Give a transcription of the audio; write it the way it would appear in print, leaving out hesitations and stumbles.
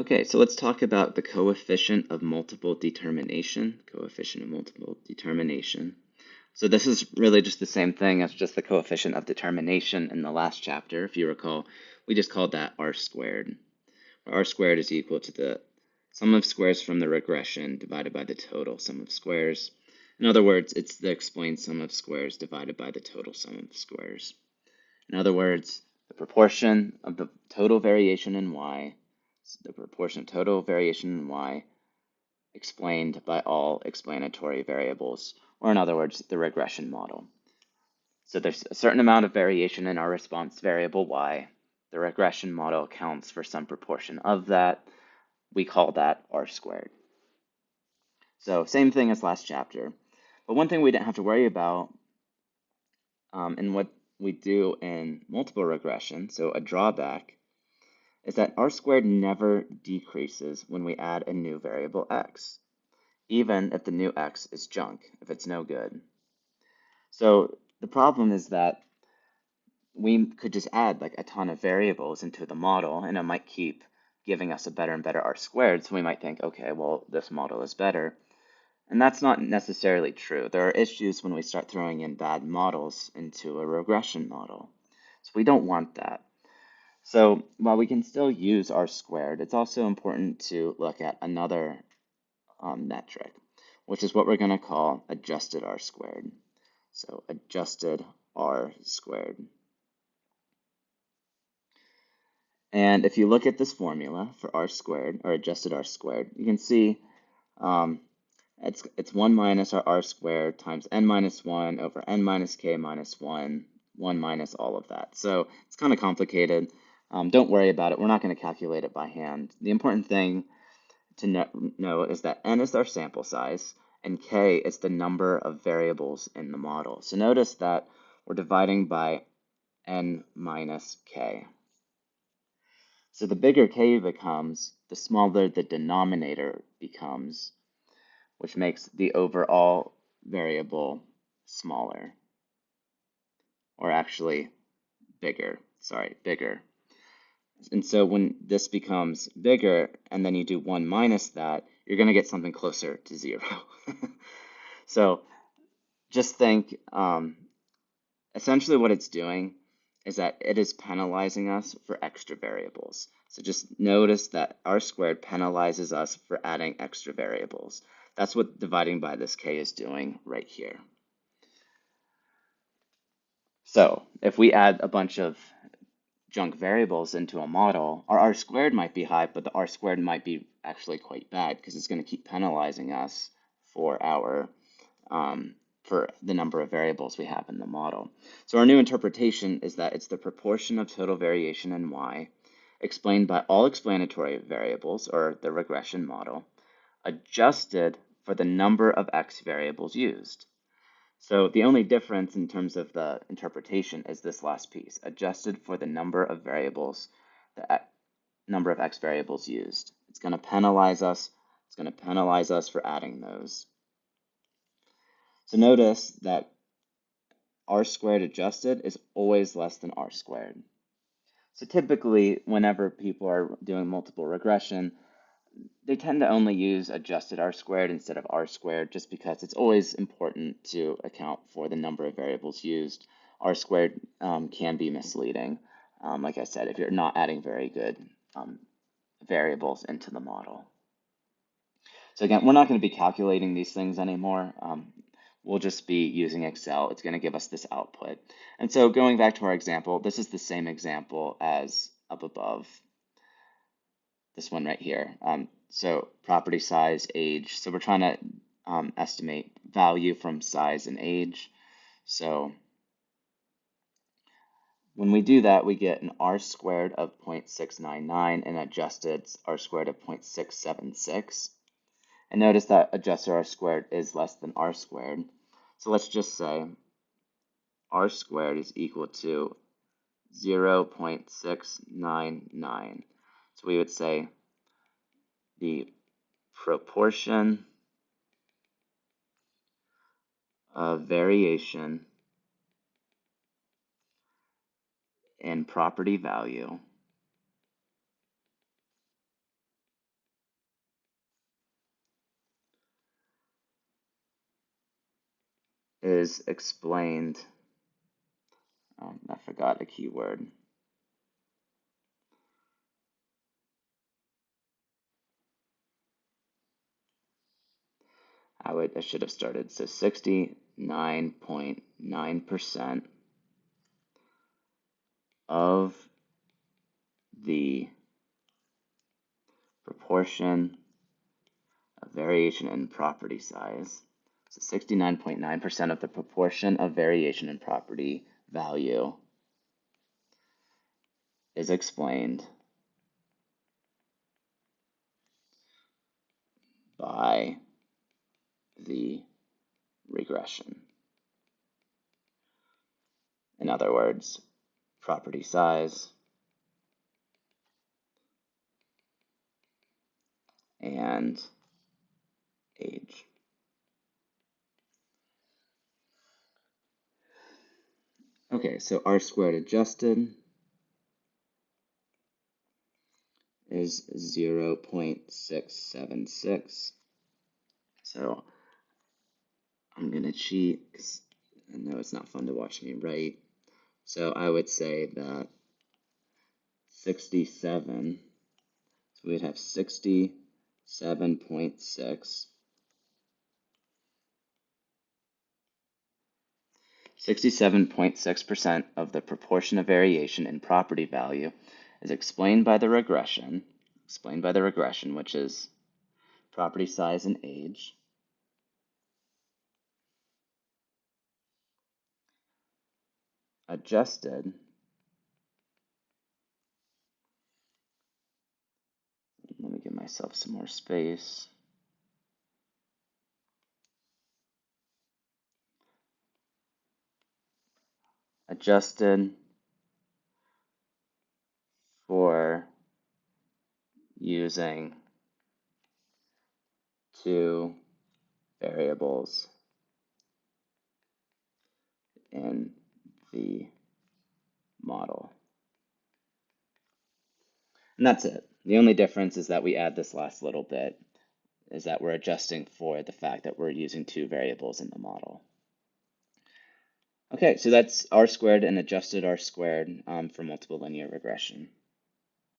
Okay, so let's talk about the coefficient of multiple determination. Coefficient of multiple determination. So this is really just the same thing as just the coefficient of determination in the last chapter. If you recall, we just called that r squared. R squared is equal to the sum of squares from the regression divided by the total sum of squares. In other words, it's the explained sum of squares divided by the total sum of squares. In other words, the proportion of the total variation in y, the proportion of total variation in y explained by all explanatory variables, or in other words, the regression model. So there's a certain amount of variation in our response variable y. The regression model accounts for some proportion of that. We call that r squared. So same thing as last chapter. But one thing we didn't have to worry about in what we do in multiple regression, so a drawback, is that r squared never decreases when we add a new variable x, even if the new x is junk, if it's no good. So the problem is that we could just add like a ton of variables into the model and it might keep giving us a better and better r squared. So we might think, okay, well, this model is better. And that's not necessarily true. There are issues when we start throwing in bad models into a regression model. So we don't want that. So while we can still use r squared, it's also important to look at another metric, which is what we're going to call adjusted r squared. So adjusted r squared. And if you look at this formula for r squared, or adjusted r squared, you can see it's 1 minus our r squared times n minus 1 over n minus k minus 1, 1 minus all of that. So it's kind of complicated. Don't worry about it. We're not going to calculate it by hand. The important thing to know is that n is our sample size, and k is the number of variables in the model. So notice that we're dividing by n minus k. So the bigger k becomes, the smaller the denominator becomes, which makes the overall variable smaller, or actually bigger, bigger. And so when this becomes bigger, and then you do 1 minus that, you're going to get something closer to 0. So just think, essentially what it's doing is that it is penalizing us for extra variables. So just notice that r squared penalizes us for adding extra variables. That's what dividing by this k is doing right here. So if we add a bunch of junk variables into a model, our r squared might be high, but the r squared might be actually quite bad because it's going to keep penalizing us for our for the number of variables we have in the model. So our new interpretation is that it's the proportion of total variation in y explained by all explanatory variables, or the regression model, adjusted for the number of x variables used. So the only difference in terms of the interpretation is this last piece, adjusted for the number of variables, the number of x variables used. It's going to penalize us. It's going to penalize us for adding those. So notice that r squared adjusted is always less than r squared. So typically, whenever people are doing multiple regression, they tend to only use adjusted r squared instead of r squared just because it's always important to account for the number of variables used. R squared can be misleading, like I said, if you're not adding very good variables into the model. So again, we're not going to be calculating these things anymore. We'll just be using Excel. It's going to give us this output. And so going back to our example, this is the same example as up above, this one right here. So property size, age. So we're trying to estimate value from size and age. So when we do that, we get an r squared of 0.699 and adjusted r squared of 0.676. And notice that adjusted r squared is less than r squared. So let's just say r squared is equal to 0.699. So we would say the proportion of variation in property value is explained, I forgot a keyword. I should have started. So 69.9% of the proportion of variation in property size. So 69.9% of the proportion of variation in property value is explained by the regression. In other words, property size and age. Okay, so R squared adjusted is 0.676. So I'm going to cheat because I know it's not fun to watch me write. So I would say that 67, so we'd have 67.6. 67.6% of the proportion of variation in property value is explained by the regression, which is property size and age. Adjusted, let me give myself some more space. Adjusted for using two variables in the model. And that's it. The only difference is that we add this last little bit, is that we're adjusting for the fact that we're using two variables in the model. Okay, so that's R squared and adjusted R squared for multiple linear regression.